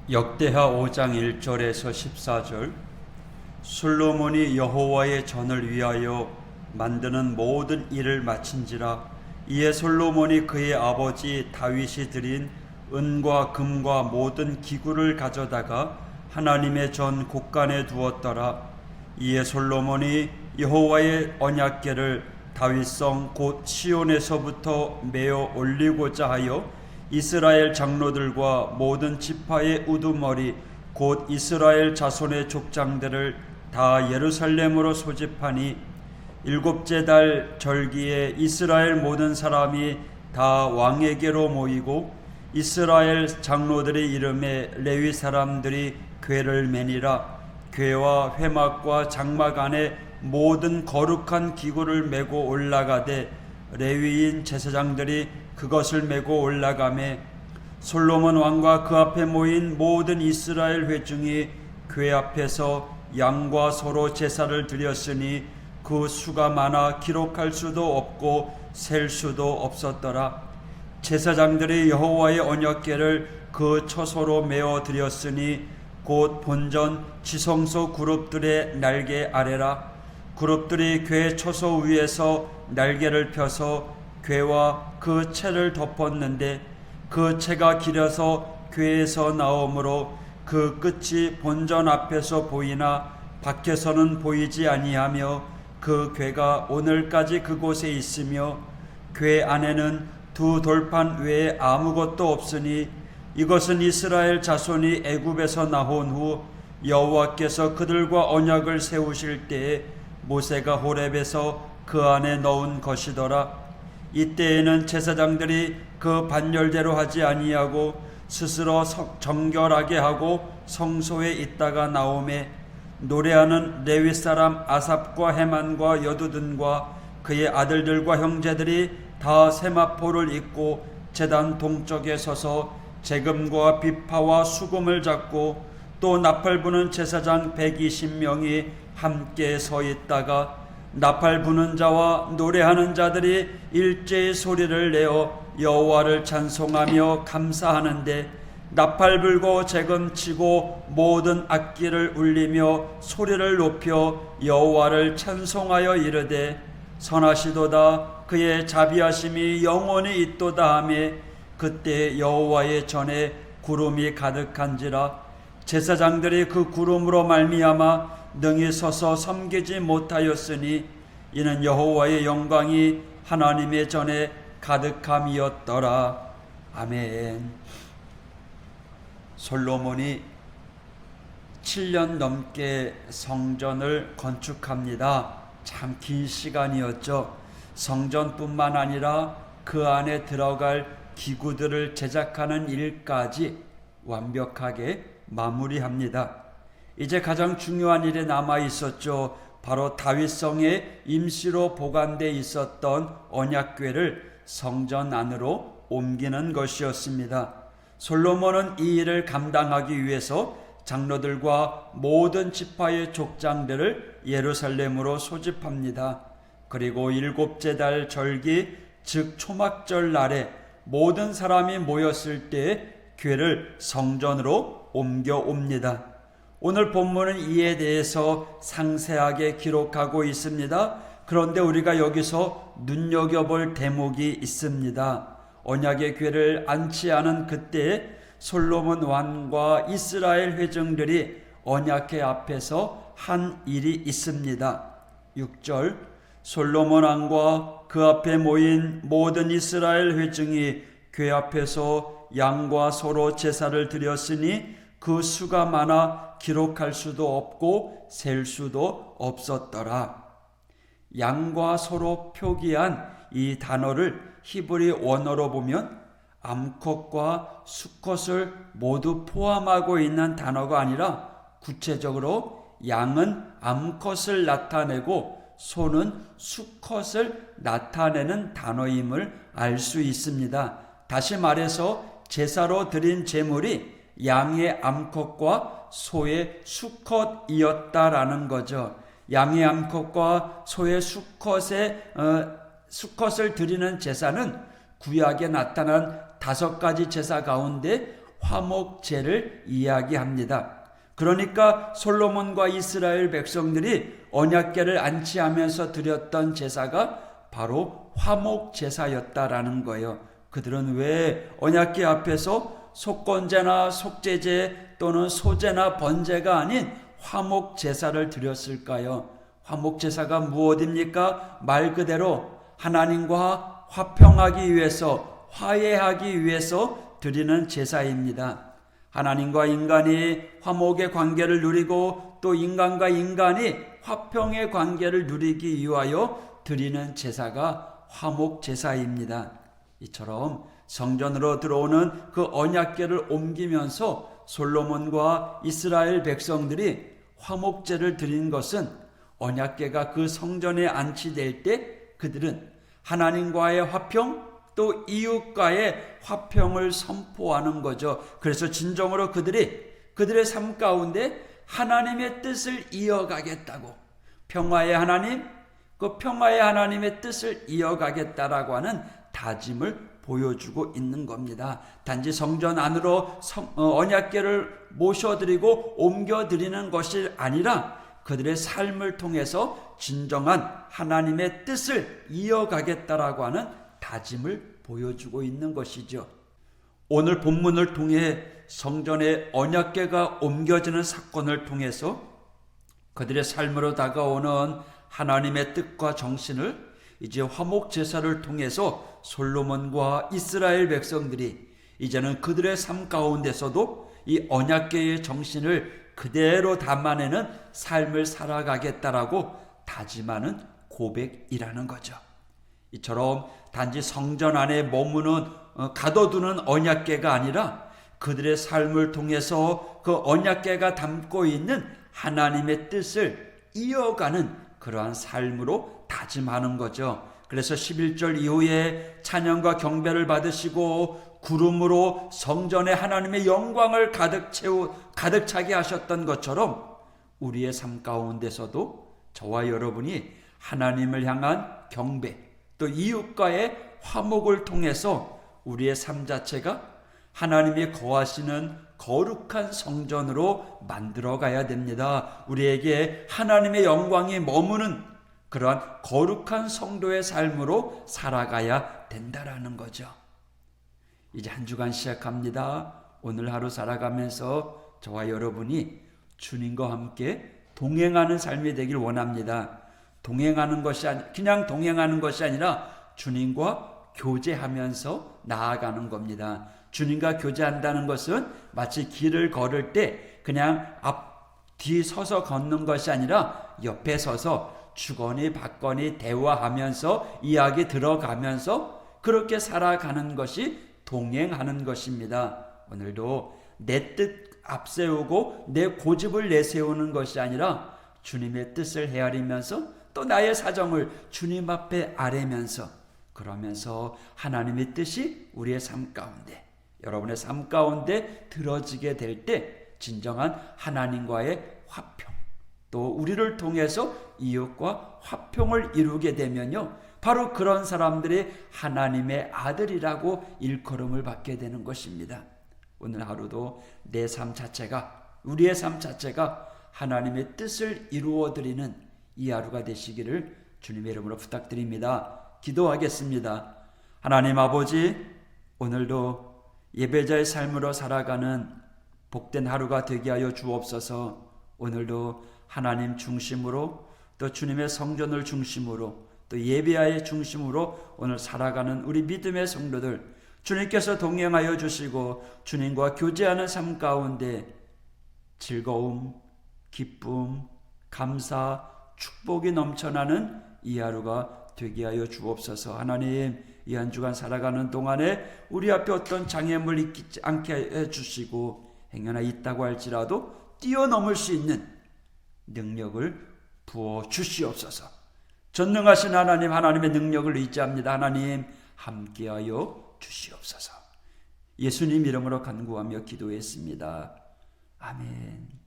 역대하 5장 1절에서 14절. 솔로몬이 여호와의 전을 위하여 만드는 모든 일을 마친지라. 이에 솔로몬이 그의 아버지 다윗이 드린 은과 금과 모든 기구를 가져다가 하나님의 전 곳간에 두었더라. 이에 솔로몬이 여호와의 언약궤를 다윗성 곧 시온에서부터 메어 올리고자 하여 이스라엘 장로들과 모든 지파의 우두머리 곧 이스라엘 자손의 족장들을 다 예루살렘으로 소집하니 일곱째 달 절기에 이스라엘 모든 사람이 다 왕에게로 모이고 이스라엘 장로들의 이름에 레위 사람들이 궤를 매니라. 궤와 회막과 장막 안에 모든 거룩한 기구를 메고 올라가되 레위인 제사장들이 그것을 메고 올라가매 솔로몬 왕과 그 앞에 모인 모든 이스라엘 회중이 궤 앞에서 양과 소로 제사를 드렸으니 그 수가 많아 기록할 수도 없고 셀 수도 없었더라. 제사장들이 여호와의 언약궤를 그 처소로 메어 드렸으니 곧 본전 지성소 그룹들의 날개 아래라. 그룹들이 궤 처소 위에서 날개를 펴서 궤와 그 채를 덮었는데 그 채가 길어서 궤에서 나오므로 그 끝이 본전 앞에서 보이나 밖에서는 보이지 아니하며 그 궤가 오늘까지 그곳에 있으며 궤 안에는 두 돌판 외에 아무것도 없으니 이것은 이스라엘 자손이 애굽에서 나온 후 여호와께서 그들과 언약을 세우실 때에 모세가 호렙에서 그 안에 넣은 것이더라. 이때에는 제사장들이 그 반열대로 하지 아니하고 스스로 정결하게 하고 성소에 있다가 나오매 노래하는 레위 사람 아삽과 헤만과 여두둔과 그의 아들들과 형제들이 다 세마포를 입고 제단 동쪽에 서서 재금과 비파와 수금을 잡고 또 나팔 부는 제사장 120명이 함께 서 있다가 나팔 부는 자와 노래하는 자들이 일제히 소리를 내어 여호와를 찬송하며 감사하는데 나팔 불고 재금 치고 모든 악기를 울리며 소리를 높여 여호와를 찬송하여 이르되 선하시도다 그의 자비하심이 영원히 있도다 하며 그때 여호와의 전에 구름이 가득한지라. 제사장들이 그 구름으로 말미암아 능히 서서 섬기지 못하였으니 이는 여호와의 영광이 하나님의 전에 가득함이었더라. 아멘. 솔로몬이 7년 넘게 성전을 건축합니다. 참 긴 시간이었죠. 성전뿐만 아니라 그 안에 들어갈 기구들을 제작하는 일까지 완벽하게 마무리합니다. 이제 가장 중요한 일이 남아 있었죠. 바로 다윗성에 임시로 보관돼 있었던 언약궤를 성전 안으로 옮기는 것이었습니다. 솔로몬은 이 일을 감당하기 위해서 장로들과 모든 지파의 족장들을 예루살렘으로 소집합니다. 그리고 일곱째 달 절기 즉 초막절 날에 모든 사람이 모였을 때 궤를 성전으로 옮겨옵니다. 오늘 본문은 이에 대해서 상세하게 기록하고 있습니다. 그런데 우리가 여기서 눈여겨볼 대목이 있습니다. 언약의 궤를 안치하는 그때 솔로몬 왕과 이스라엘 회중들이 언약궤 앞에서 한 일이 있습니다. 6절 솔로몬 왕과 그 앞에 모인 모든 이스라엘 회중이 궤 앞에서 양과 소로 제사를 드렸으니 그 수가 많아 기록할 수도 없고 셀 수도 없었더라. 양과 소로 표기한 이 단어를 히브리 원어로 보면 암컷과 수컷을 모두 포함하고 있는 단어가 아니라 구체적으로 양은 암컷을 나타내고 소는 수컷을 나타내는 단어임을 알 수 있습니다. 다시 말해서 제사로 드린 제물이 양의 암컷과 소의 수컷이었다라는 거죠. 양의 암컷과 소의 수컷을 드리는 제사는 구약에 나타난 5가지 제사 가운데 화목제를 이야기합니다. 그러니까 솔로몬과 이스라엘 백성들이 언약궤를 안치하면서 드렸던 제사가 바로 화목제사였다라는 거예요. 그들은 왜 언약궤 앞에서 속건제나 속죄제 또는 소제나 번제가 아닌 화목제사를 드렸을까요? 화목제사가 무엇입니까? 말 그대로 하나님과 화평하기 위해서, 화해하기 위해서 드리는 제사입니다. 하나님과 인간이 화목의 관계를 누리고 또 인간과 인간이 화평의 관계를 누리기 위하여 드리는 제사가 화목제사입니다. 이처럼 성전으로 들어오는 그 언약궤를 옮기면서 솔로몬과 이스라엘 백성들이 화목제를 드린 것은 언약궤가 그 성전에 안치될 때 그들은 하나님과의 화평 또 이웃과의 화평을 선포하는 거죠. 그래서 진정으로 그들의 삶 가운데 하나님의 뜻을 이어가겠다고, 평화의 하나님, 그 평화의 하나님의 뜻을 이어가겠다라고 하는 다짐을 보여주고 있는 겁니다. 단지 성전 안으로 언약궤를 모셔드리고 옮겨드리는 것이 아니라 그들의 삶을 통해서 진정한 하나님의 뜻을 이어가겠다라고 하는 다짐을 보여주고 있는 것이죠. 오늘 본문을 통해 성전의 언약궤가 옮겨지는 사건을 통해서 그들의 삶으로 다가오는 하나님의 뜻과 정신을 이제 화목제사를 통해서 솔로몬과 이스라엘 백성들이 이제는 그들의 삶 가운데서도 이 언약궤의 정신을 그대로 담아내는 삶을 살아가겠다라고 다짐하는 고백이라는 거죠. 이처럼 단지 성전 안에 머무는 가둬두는 언약궤가 아니라 그들의 삶을 통해서 그 언약궤가 담고 있는 하나님의 뜻을 이어가는 그러한 삶으로 다짐하는 거죠. 그래서 11절 이후에 찬양과 경배를 받으시고 구름으로 성전에 하나님의 영광을 가득 차게 하셨던 것처럼 우리의 삶 가운데서도 저와 여러분이 하나님을 향한 경배 또 이웃과의 화목을 통해서 우리의 삶 자체가 하나님이 거하시는 거룩한 성전으로 만들어 가야 됩니다. 우리에게 하나님의 영광이 머무는 그러한 거룩한 성도의 삶으로 살아가야 된다라는 거죠. 이제 한 주간 시작합니다. 오늘 하루 살아가면서 저와 여러분이 주님과 함께 동행하는 삶이 되길 원합니다. 동행하는 것이 그냥 동행하는 것이 아니라 주님과 교제하면서 나아가는 겁니다. 주님과 교제한다는 것은 마치 길을 걸을 때 그냥 뒤 서서 걷는 것이 아니라 옆에 서서 주거니 받거니 대화하면서 이야기 들어가면서 그렇게 살아가는 것이 동행하는 것입니다. 오늘도 내 뜻 앞세우고 내 고집을 내세우는 것이 아니라 주님의 뜻을 헤아리면서 또 나의 사정을 주님 앞에 아뢰면서 그러면서 하나님의 뜻이 우리의 삶 가운데 여러분의 삶 가운데 들어지게 될 때 진정한 하나님과의 화평 또 우리를 통해서 이웃과 화평을 이루게 되면요 바로 그런 사람들이 하나님의 아들이라고 일컬음을 받게 되는 것입니다. 오늘 하루도 내 삶 자체가 우리의 삶 자체가 하나님의 뜻을 이루어드리는 이 하루가 되시기를 주님의 이름으로 부탁드립니다. 기도하겠습니다. 하나님 아버지 오늘도 예배자의 삶으로 살아가는 복된 하루가 되게 하여 주옵소서. 오늘도 하나님 중심으로 또 주님의 성전을 중심으로 또 예배의 중심으로 오늘 살아가는 우리 믿음의 성도들 주님께서 동행하여 주시고 주님과 교제하는 삶 가운데 즐거움, 기쁨, 감사, 축복이 넘쳐나는 이 하루가 되게 하여 주옵소서. 하나님 이 한 주간 살아가는 동안에 우리 앞에 어떤 장애물 있지 않게 해주시고 행여나 있다고 할지라도 뛰어넘을 수 있는 능력을 부어 주시옵소서. 전능하신 하나님 하나님의 능력을 의지합니다. 하나님 함께하여 주시옵소서. 예수님 이름으로 간구하며 기도했습니다. 아멘.